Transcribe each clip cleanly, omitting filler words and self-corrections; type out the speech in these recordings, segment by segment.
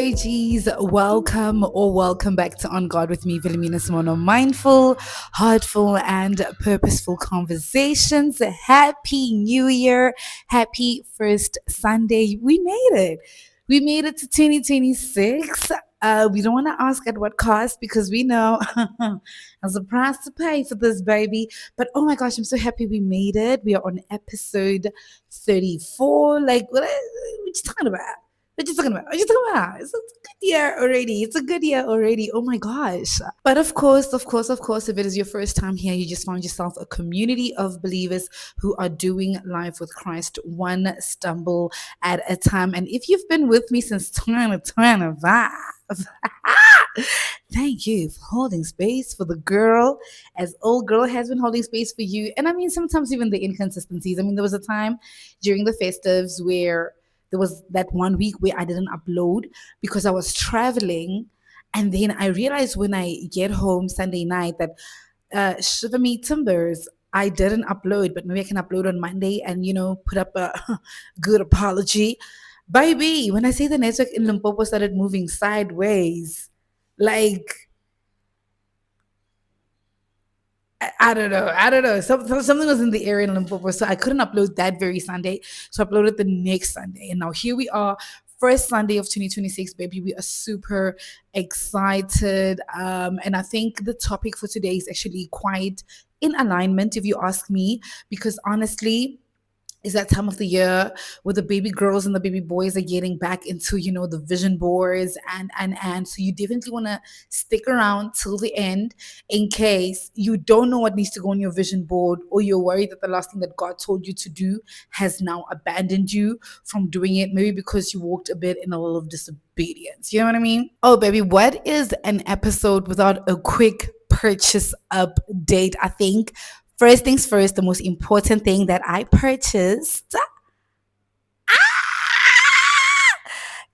OGs, welcome or welcome back to On God with me, Wilhelmina Simono. Mindful, heartful, and purposeful conversations. Happy New Year. Happy first Sunday. We made it. We made it to 2026. We don't want to ask at what cost because we know there's a price to pay for this baby. But oh my gosh, I'm so happy we made it. We are on episode 34. Like, what are you talking about? What you talking about? What you talking about? It's a good year already. It's a good year already. Oh my gosh. But of course, if it is your first time here, you just found yourself a community of believers who are doing life with Christ one stumble at a time. And if you've been with me since 2025, thank you for holding space for the girl, as old girl has been holding space for you. And I mean, sometimes even the inconsistencies. I mean, there was a time during the festives where there was that one week where I didn't upload because I was traveling. And then I realized when I get home Sunday night that Shiver Me Timbers, I didn't upload, but maybe I can upload on Monday and, put up a good apology. Baby, when I say the network in Limpopo started moving sideways, like, I don't know. I don't know. Something was in the area in Limpopo, so I couldn't upload that very Sunday. So I uploaded the next Sunday, and now here we are, first Sunday of 2026, baby. We are super excited, and I think the topic for today is actually quite in alignment, if you ask me, because honestly, is that time of the year where the baby girls and the baby boys are getting back into the vision boards and so you definitely want to stick around till the end in case you don't know what needs to go on your vision board, or you're worried that the last thing that God told you to do has now abandoned you from doing it, maybe because you walked a bit in a little of disobedience. You know what I mean? Oh baby, what is an episode without a quick purchase update? I think first things first, the most important thing that I purchased.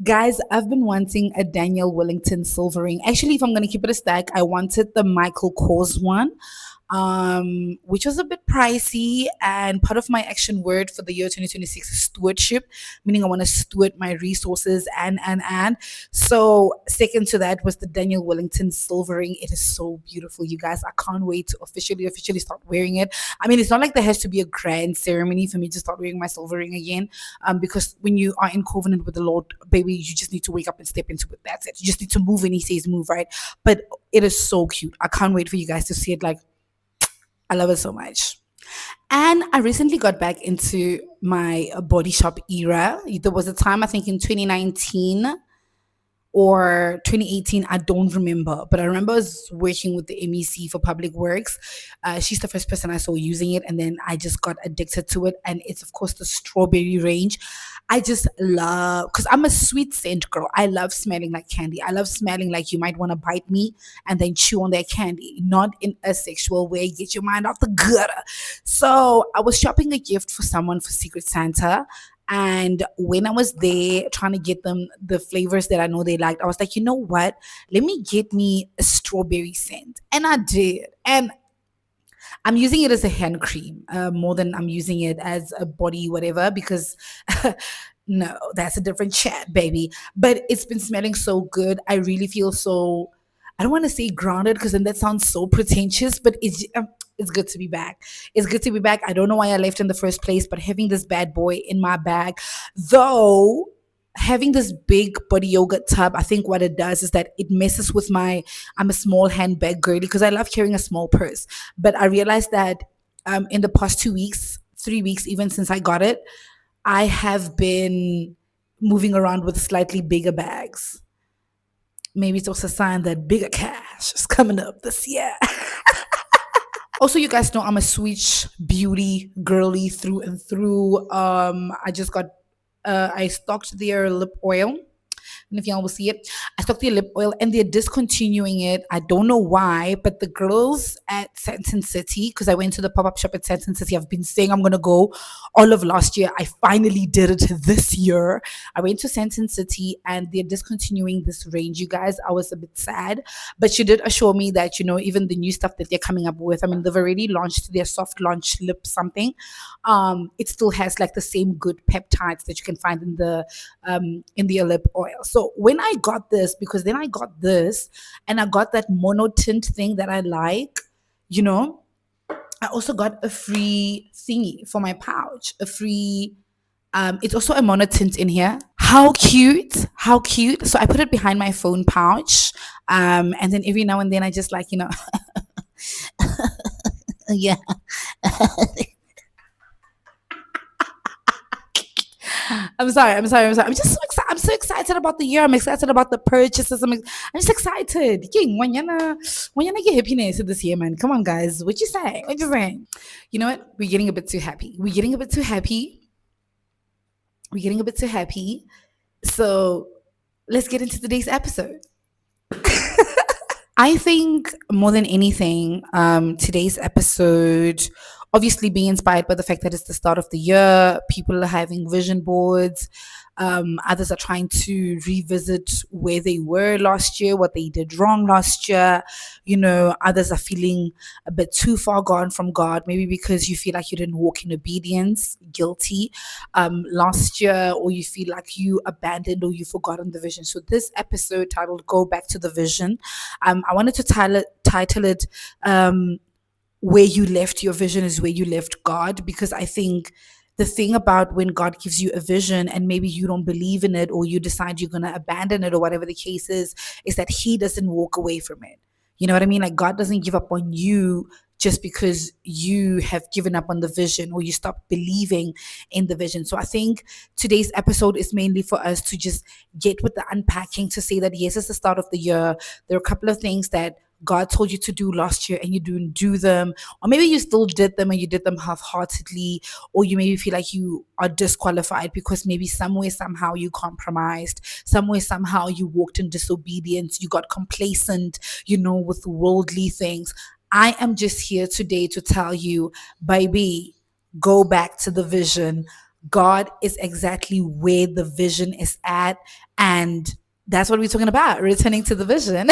Guys, I've been wanting a Daniel Wellington silver ring. Actually, if I'm going to keep it a stack, I wanted the Michael Kors one, which was a bit pricey. And part of my action word for the year 2026 is stewardship, meaning I want to steward my resources and. So, second to that was the Daniel Wellington silver ring. It is so beautiful, you guys. I can't wait to officially start wearing it. I mean, it's not like there has to be a grand ceremony for me to start wearing my silver ring again, because when you are in covenant with the Lord, baby, you just need to wake up and step into it. That's it. You just need to move when He says move, right? But it is so cute. I can't wait for you guys to see it. Like, I love it so much. And I recently got back into my body shop era. There was a time, I think in 2019 or 2018, I don't remember, but I remember I was working with the MEC for Public Works. She's the first person I saw using it, and then I just got addicted to it. And it's, of course, the strawberry range. I just love, because I'm a sweet scent girl. I love smelling like candy. I love smelling like you might want to bite me and then chew on that candy, not in a sexual way. Get your mind off the gutter. So I was shopping a gift for someone for Secret Santa. And when I was there trying to get them the flavors that I know they liked, I was like, you know what? Let me get me a strawberry scent. And I did. And I'm using it as a hand cream more than I'm using it as a body whatever, because no, that's a different chat, baby. But it's been smelling so good. I really feel so, I don't want to say grounded because then that sounds so pretentious, but it's good to be back. It's good to be back. I don't know why I left in the first place, but having this bad boy in my bag, though, having this big body yogurt tub, I think what it does is that it messes with I'm a small handbag girly because I love carrying a small purse. But I realized that in the past 2 weeks, 3 weeks, even since I got it, I have been moving around with slightly bigger bags. Maybe it's also a sign that bigger cash is coming up this year. Also, you guys know I'm a sweet beauty girly through and through. I stocked their lip oil. And if y'all will see it, I stocked their lip oil and they're discontinuing it. I don't know why, but the girls at Santon City, because I went to the pop-up shop at Santon City, I've been saying I'm going to go all of last year. I finally did it this year. I went to Santon City and they're discontinuing this range. You guys, I was a bit sad, but she did assure me that, even the new stuff that they're coming up with, I mean, they've already launched their soft launch lip something. It still has like the same good peptides that you can find in the lip oil. So when I got this, because then I got this and I got that mono tint thing that I like, you know, I also got a free thingy for my pouch, a free it's also a mono tint in here. How cute! How cute! So I put it behind my phone pouch, and then every now and then I just like yeah. I'm just so excited. I'm so excited about the year. I'm excited about the purchases. I'm just excited. King, when you get happiness this year, man. Come on, guys. What you say? What you saying? You know what? We're getting a bit too happy. We're getting a bit too happy. We're getting a bit too happy. So let's get into today's episode. I think more than anything, today's episode, obviously being inspired by the fact that it's the start of the year, people are having vision boards. Others are trying to revisit where they were last year, what they did wrong last year. Others are feeling a bit too far gone from God, maybe because you feel like you didn't walk in obedience, guilty, last year, or you feel like you abandoned or you forgotten the vision. So this episode titled "Go Back to the Vision," I wanted to title it "Where You Left Your Vision is Where You Left God," because I think the thing about when God gives you a vision and maybe you don't believe in it or you decide you're going to abandon it or whatever the case is that He doesn't walk away from it. You know what I mean? Like, God doesn't give up on you just because you have given up on the vision or you stop believing in the vision. So I think today's episode is mainly for us to just get with the unpacking, to say that yes, it's the start of the year. There are a couple of things that God told you to do last year and you didn't do them, or maybe you still did them and you did them half-heartedly, or you maybe feel like you are disqualified because maybe somewhere somehow you compromised, somewhere somehow you walked in disobedience, you got complacent, with worldly things. I am just here today to tell you, baby, go back to the vision. God is exactly where the vision is at, and that's what we're talking about, returning to the vision.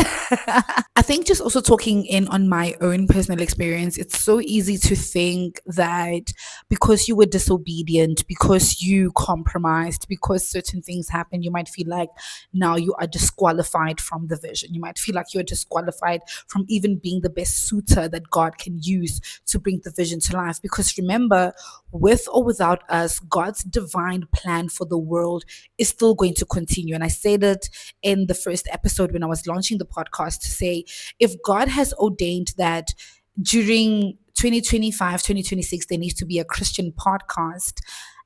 I think just also talking in on my own personal experience, it's so easy to think that because you were disobedient, because you compromised, because certain things happen, you might feel like now you are disqualified from the vision. You might feel like you're disqualified from even being the best suitor that God can use to bring the vision to life. Because remember, with or without us, God's divine plan for the world is still going to continue. And I said it in the first episode when I was launching the podcast to say, if God has ordained that during 2025, 2026, there needs to be a Christian podcast,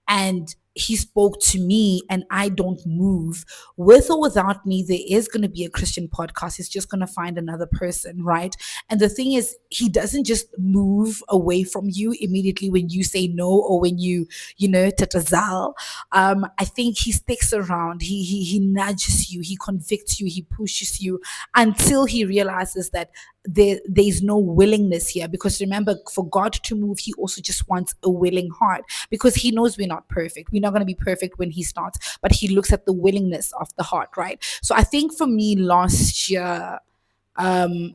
and He spoke to me and I don't move, with or without me, there is going to be a Christian podcast. It's just going to find another person, right? And the thing is, He doesn't just move away from you immediately when you say no or when tatazal. I think He sticks around. He nudges you, He convicts you, He pushes you until He realizes that there's no willingness here. Because remember, for God to move, He also just wants a willing heart, because He knows we're not perfect. We're not going to be perfect when He starts, but He looks at the willingness of the heart, right? So I think for me last year,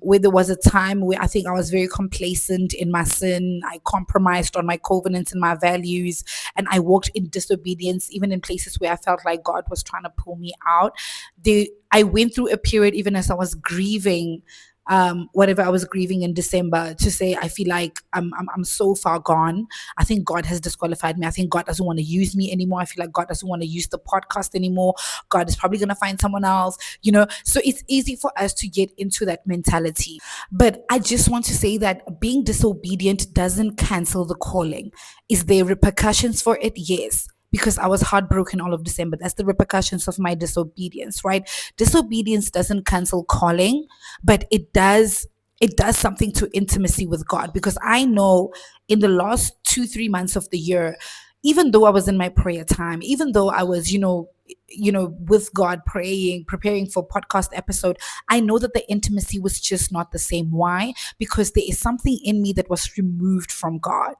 where there was a time where I think I was very complacent in my sin. I compromised on my covenants and my values, and I walked in disobedience, even in places where I felt like God was trying to pull me out. I went through a period, even as I was grieving, whatever I was grieving in December, to say I feel like I'm so far gone. I think God has disqualified me. I think God doesn't want to use me anymore. I feel like God doesn't want to use the podcast anymore. God is probably going to find someone else, So it's easy for us to get into that mentality. But I just want to say that being disobedient doesn't cancel the calling. Is there repercussions for it? Yes, because I was heartbroken all of December. That's the repercussions of my disobedience, right? Disobedience doesn't cancel calling, but it does something to intimacy with God. Because I know in the last 2-3 months of the year, even though I was in my prayer time, even though I was, with God praying, preparing for podcast episode, I know that the intimacy was just not the same. Why? Because there is something in me that was removed from God,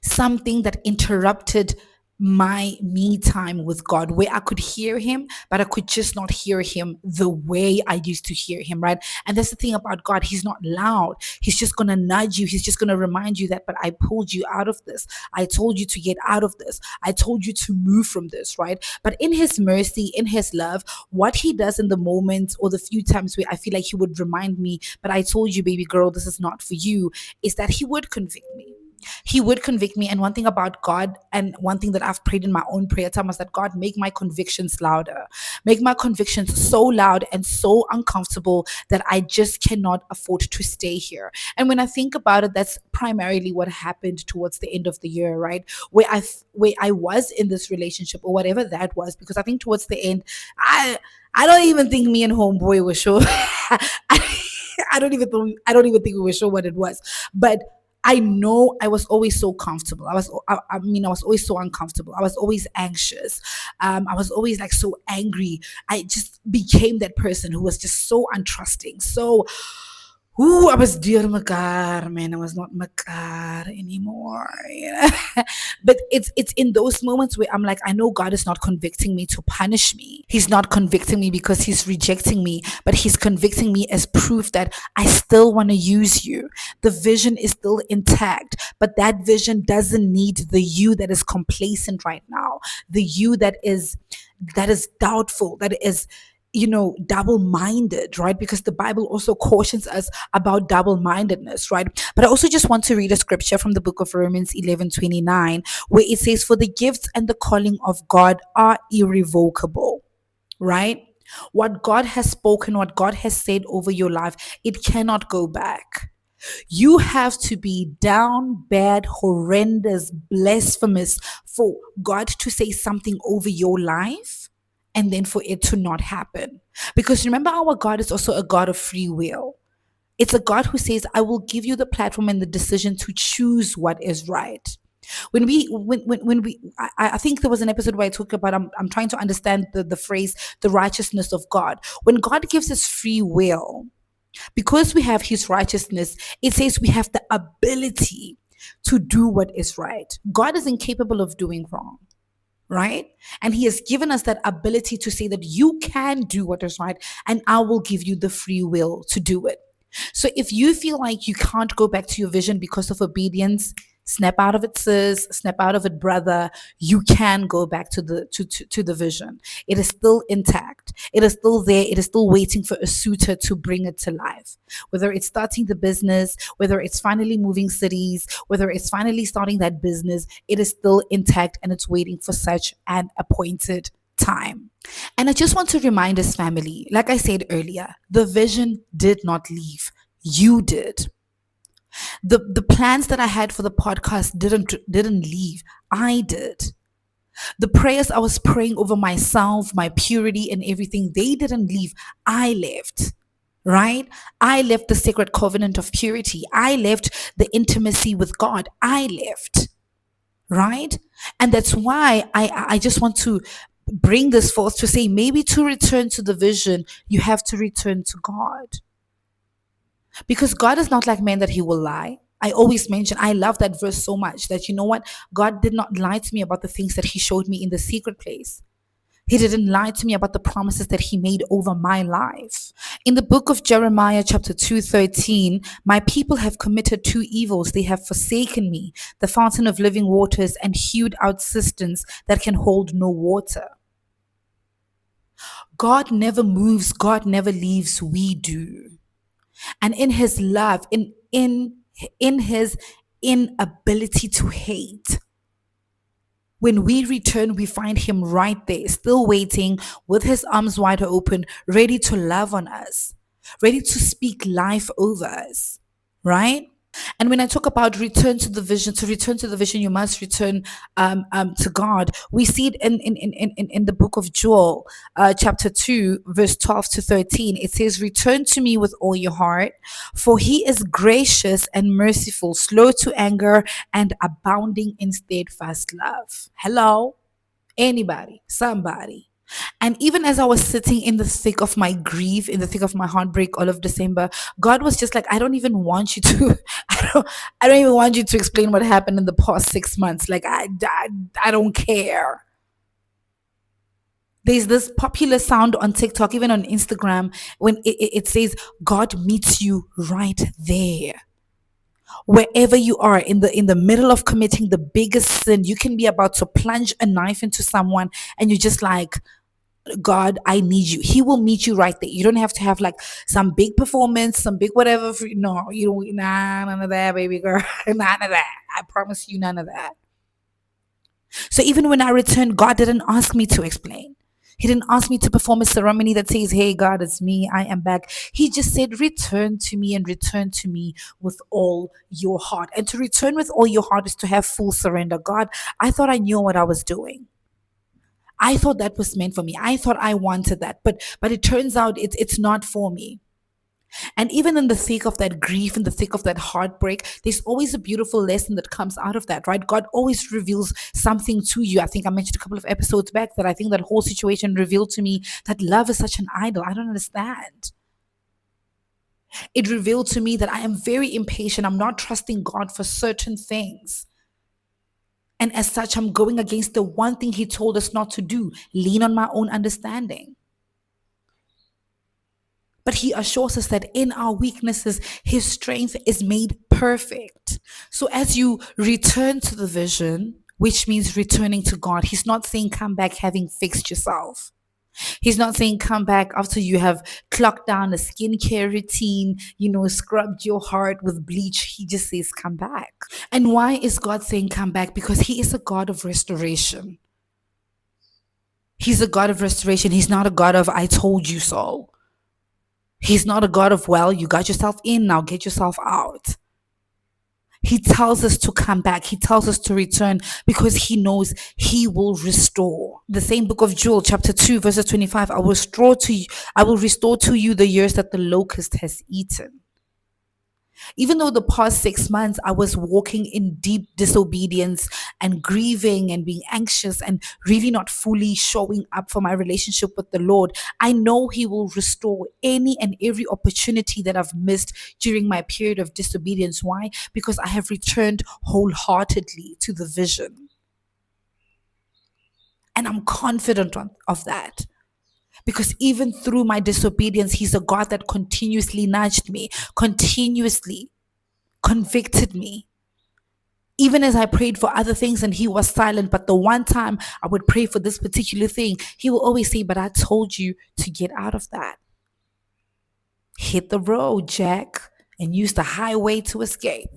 something that interrupted my me time with God, where I could hear him, but I could just not hear him the way I used to hear him, right? And that's the thing about God. He's not loud. He's just going to nudge you. He's just going to remind you that, but I pulled you out of this. I told you to get out of this. I told you to move from this, right? But in his mercy, in his love, what he does in the moment or the few times where I feel like he would remind me, but I told you, baby girl, this is not for you, is that he would convict me. He would convict me. And one thing about God, and one thing that I've prayed in my own prayer time, was that God, make my convictions louder. Make my convictions so loud and so uncomfortable that I just cannot afford to stay here. And when I think about it, that's primarily what happened towards the end of the year, right? Where I was in this relationship or whatever that was, because I think towards the end, I don't even think me and homeboy were sure. I don't even think we were sure what it was. But I know I was always so comfortable. I mean, I was always so uncomfortable. I was always anxious. I was always like so angry. I just became that person who was just so untrusting. So, ooh, I was dear Makar, man. I was not Makar anymore. Yeah. But it's in those moments where I'm like, I know God is not convicting me to punish me. He's not convicting me because he's rejecting me, but he's convicting me as proof that I still want to use you. The vision is still intact, but that vision doesn't need the you that is complacent right now, the you that is doubtful, that is double minded, right? Because the Bible also cautions us about double mindedness, right? But I also just want to read a scripture from the book of Romans 11:29, where it says, for the gifts and the calling of God are irrevocable, right? What God has spoken, what God has said over your life, it cannot go back. You have to be down bad, horrendous, blasphemous for God to say something over your life and then for it to not happen. Because remember, our God is also a God of free will. It's a God who says, I will give you the platform and the decision to choose what is right. When we, I think there was an episode where I talked about, I'm trying to understand the phrase, the righteousness of God. When God gives us free will, because we have his righteousness, it says we have the ability to do what is right. God is incapable of doing wrong, right? And he has given us that ability to say that you can do what is right, and I will give you the free will to do it. So if you feel like you can't go back to your vision because of obedience, snap out of it, sis, snap out of it, brother. You can go back to the vision. It is still intact. It is still there. It is still waiting for a suitor to bring it to life. Whether it's starting the business, whether it's finally moving cities, whether it's finally starting that business, it is still intact and it's waiting for such an appointed time. And I just want to remind us, family, like I said earlier, the vision did not leave. You did. The plans that I had for the podcast didn't leave. I did. The prayers I was praying over myself, my purity and everything, they didn't leave. I left. Right? I left the sacred covenant of purity. I left the intimacy with God. I left. Right? And that's why I just want to bring this forth to say, maybe to return to the vision, you have to return to God. Because God is not like man that he will lie. I always mention, I love that verse so much, that you know what? God did not lie to me about the things that he showed me in the secret place. He didn't lie to me about the promises that he made over my life. In the book of Jeremiah, chapter 2:13, my people have committed two evils. They have forsaken me, the fountain of living waters, and hewed out cisterns that can hold no water. God never moves, God never leaves, we do. And in his love, in his inability to hate, when we return, we find him right there, still waiting with his arms wide open, ready to love on us, ready to speak life over us, right? And when I talk about return to the vision, to return to the vision, you must return to God. We see it in the book of Joel, chapter 2, verse 12 to 13. It says, return to me with all your heart, for he is gracious and merciful, slow to anger, and abounding in steadfast love. Hello? Anybody? Somebody? And even as I was sitting in the thick of my grief, in the thick of my heartbreak all of December, God was just like, I don't even want you to, I don't even want you to explain what happened in the past 6 months. Like, I don't care. There's this popular sound on TikTok, even on Instagram, when it says, God meets you right there. Wherever you are in the middle of committing the biggest sin, you can be about to plunge a knife into someone, and you're just like, God, I need you. He will meet you right there. You don't have to have like some big performance, some big whatever. No, you don't. Nah, none of that, baby girl. None of that. I promise you, none of that. So even when I returned, God didn't ask me to explain. He didn't ask me to perform a ceremony that says, Hey, God, it's me. I am back. He just said, Return to me and return to me with all your heart. And to return with all your heart is to have full surrender. God, I thought I knew what I was doing. I thought that was meant for me. I thought I wanted that, but it turns out it's not for me. And even in the thick of that grief, in the thick of that heartbreak, there's always a beautiful lesson that comes out of that, right? God always reveals something to you. I think I mentioned a couple of episodes back that I think that whole situation revealed to me that love is such an idol. I don't understand. It revealed to me that I am very impatient. I'm not trusting God for certain things. And as such, I'm going against the one thing He told us not to do, lean on my own understanding. But He assures us that in our weaknesses, His strength is made perfect. So as you return to the vision, which means returning to God, He's not saying come back having fixed yourself. He's not saying come back after you have clocked down a skincare routine, scrubbed your heart with bleach. He just says come back. And why is God saying come back? Because He is a God of restoration. He's a God of restoration. He's not a God of I told you so. He's not a God of, well, you got yourself in, now get yourself out. He tells us to come back. He tells us to return because He knows He will restore. The same book of Joel, chapter 2, verses 25, I will restore to you the years that the locust has eaten. Even though the past 6 months I was walking in deep disobedience and grieving and being anxious and really not fully showing up for my relationship with the Lord, I know He will restore any and every opportunity that I've missed during my period of disobedience. Why? Because I have returned wholeheartedly to the vision. And I'm confident of that. Because even through my disobedience, He's a God that continuously nudged me, continuously convicted me. Even as I prayed for other things and He was silent, but the one time I would pray for this particular thing, He will always say, but I told you to get out of that. Hit the road, Jack, and use the highway to escape.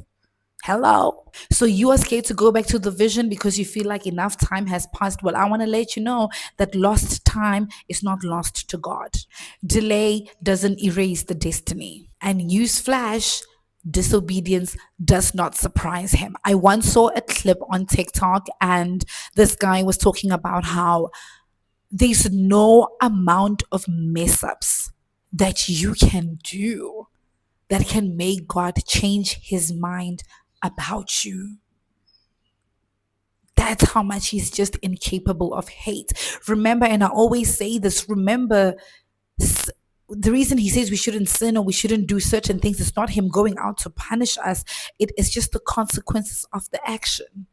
Hello. So you are scared to go back to the vision because you feel like enough time has passed. Well, I want to let you know that lost time is not lost to God. Delay doesn't erase the destiny. And newsflash, disobedience does not surprise Him. I once saw a clip on TikTok, and this guy was talking about how there's no amount of mess ups that you can do that can make God change His mind about you. That's how much He's just incapable of hate. Remember, and I always say this, remember, the reason He says we shouldn't sin or we shouldn't do certain things is not Him going out to punish us. It is just the consequences of the action.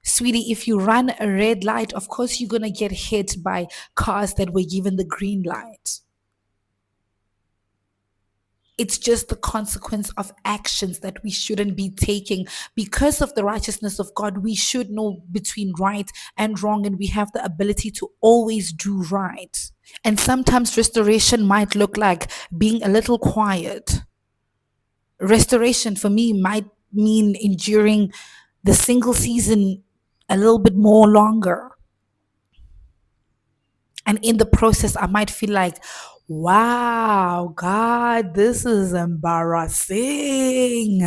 Sweetie, if you run a red light, of course you're going to get hit by cars that were given the green light. It's just the consequence of actions that we shouldn't be taking. Because of the righteousness of God, we should know between right and wrong, and we have the ability to always do right. And sometimes restoration might look like being a little quiet. Restoration for me might mean enduring the single season a little bit more longer. And in the process, I might feel like, wow, God, this is embarrassing.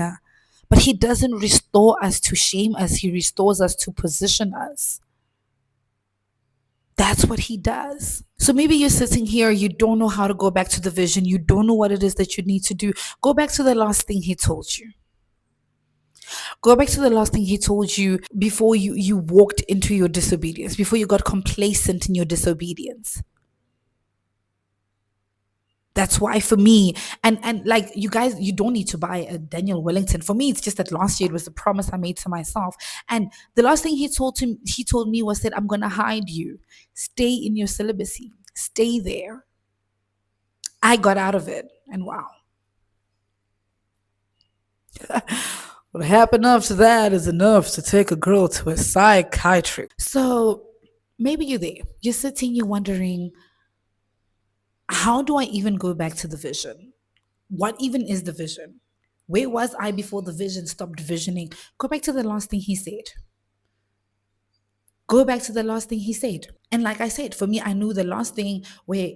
But He doesn't restore us to shame us, He restores us to position us. That's what He does. So maybe you're sitting here, you don't know how to go back to the vision, you don't know what it is that you need to do. Go back to the last thing He told you. Go back to the last thing he told you before you walked into your disobedience, before you got complacent in your disobedience. That's why for me, and like you guys, you don't need to buy a Daniel Wellington. For me, it's just that last year it was a promise I made to myself. And the last thing he told me was that I'm gonna hide you. Stay in your celibacy. Stay there. I got out of it. And wow. What happened after that is enough to take a girl to a psychiatrist. So maybe you're there. You're sitting, you're wondering, how do I even go back to the vision? What even is the vision? Where was I before the vision stopped visioning? Go back to the last thing he said. Go back to the last thing he said. And like I said, for me, I knew the last thing where,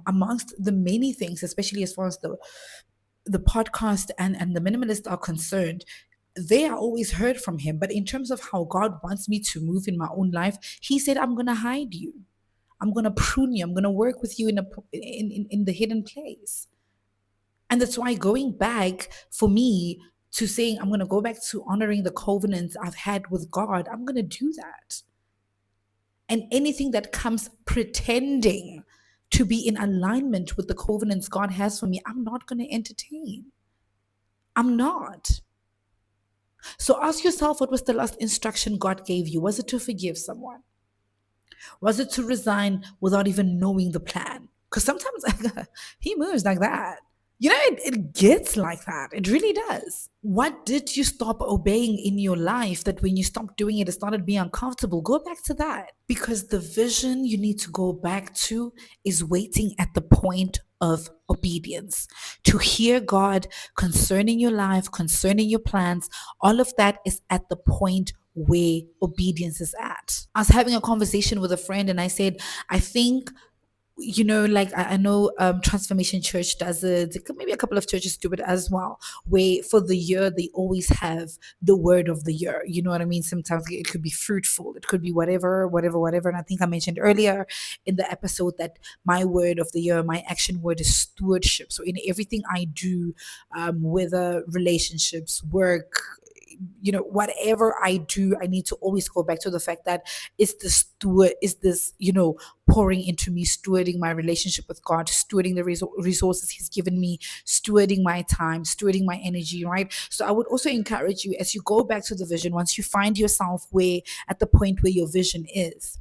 amongst the many things, especially as far as the podcast and the minimalist are concerned, they are always heard from him. But in terms of how God wants me to move in my own life, he said, I'm going to hide you. I'm going to prune you. I'm going to work with you in the hidden place. And that's why going back for me to saying, I'm going to go back to honoring the covenants I've had with God, I'm going to do that. And anything that comes pretending to be in alignment with the covenants God has for me, I'm not going to entertain. I'm not. So ask yourself, what was the last instruction God gave you? Was it to forgive someone? Was it to resign without even knowing the plan? Because sometimes he moves like that. It gets like that. It really does. What did you stop obeying in your life that when you stopped doing it, it started being uncomfortable? Go back to that. Because the vision you need to go back to is waiting at the point of obedience. To hear God concerning your life, concerning your plans, all of that is at the point where obedience is at. I was having a conversation with a friend and I said, I think like I know Transformation Church does it. Maybe a couple of churches do it as well, where for the year they always have the word of the year. You know what I mean? Sometimes it could be fruitful, it could be whatever, whatever, whatever. And I think I mentioned earlier in the episode that my word of the year, my action word is stewardship. So in everything I do, whether relationships, work, whatever I do, I need to always go back to the fact that is this pouring into me, stewarding my relationship with God, stewarding the resources he's given me, stewarding my time, stewarding my energy, right? So I would also encourage you, as you go back to the vision, once you find yourself where at the point where your vision is,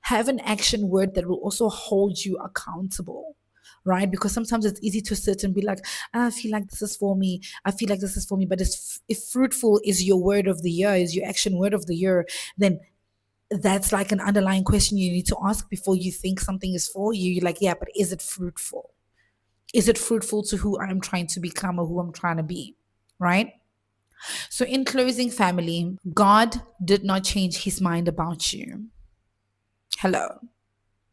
have an action word that will also hold you accountable, right? Because sometimes it's easy to sit and be like, I feel like this is for me. I feel like this is for me. But if fruitful is your word of the year, is your action word of the year, then that's like an underlying question you need to ask before you think something is for you. You're like, yeah, but is it fruitful? Is it fruitful to who I'm trying to become or who I'm trying to be, right? So in closing, family, God did not change his mind about you. Hello.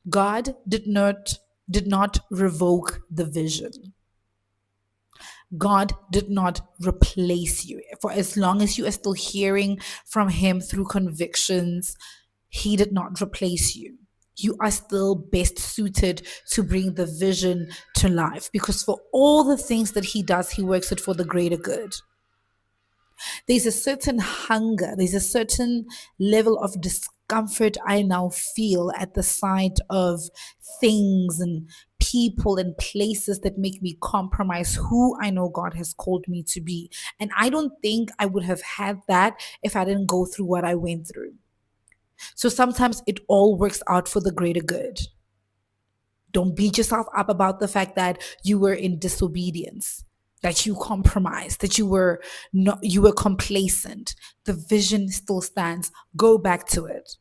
God did not revoke the vision. God did not replace you. For as long as you are still hearing from him through convictions, he did not replace you. You are still best suited to bring the vision to life, because for all the things that he does, he works it for the greater good. There's a certain hunger, there's a certain level of discomfort I now feel at the sight of things and people and places that make me compromise who I know God has called me to be. And I don't think I would have had that if I didn't go through what I went through. So sometimes it all works out for the greater good. Don't beat yourself up about the fact that you were in disobedience, that you compromised, that you were complacent. The vision still stands. Go back to it.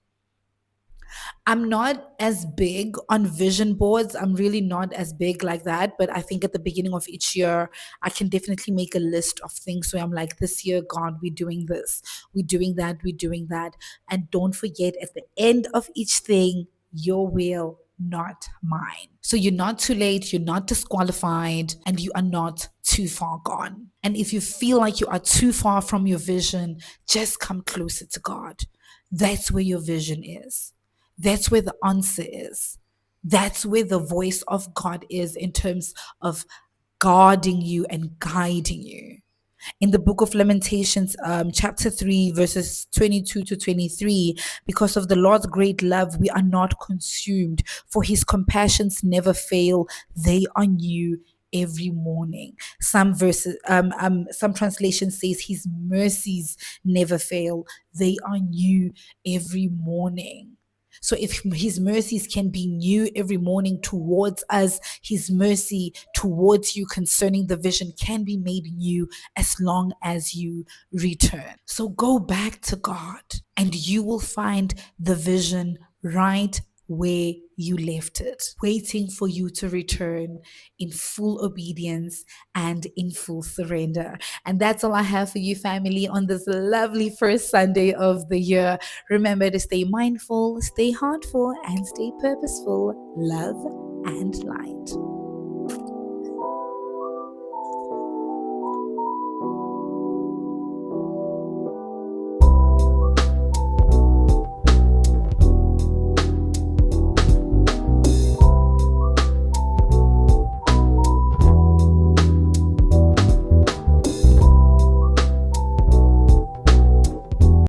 I'm not as big on vision boards. I'm really not as big like that. But I think at the beginning of each year, I can definitely make a list of things. So I'm like, this year, God, we're doing this, we're doing that, we're doing that. And don't forget, at the end of each thing, your will, not mine. So you're not too late, you're not disqualified, and you are not too far gone. And if you feel like you are too far from your vision, just come closer to God. That's where your vision is. That's where the answer is. That's where the voice of God is in terms of guarding you and guiding you. In the book of Lamentations, chapter 3, verses 22 to 23, because of the Lord's great love, we are not consumed, for his compassions never fail. They are new every morning. Some translation says his mercies never fail. They are new every morning. So if his mercies can be new every morning towards us, his mercy towards you concerning the vision can be made new as long as you return. So go back to God and you will find the vision right where you left it, waiting for you to return in full obedience and in full surrender. And that's all I have for you, family, on this lovely first Sunday of the year. Remember to stay mindful, stay heartful, and stay purposeful. Love and light.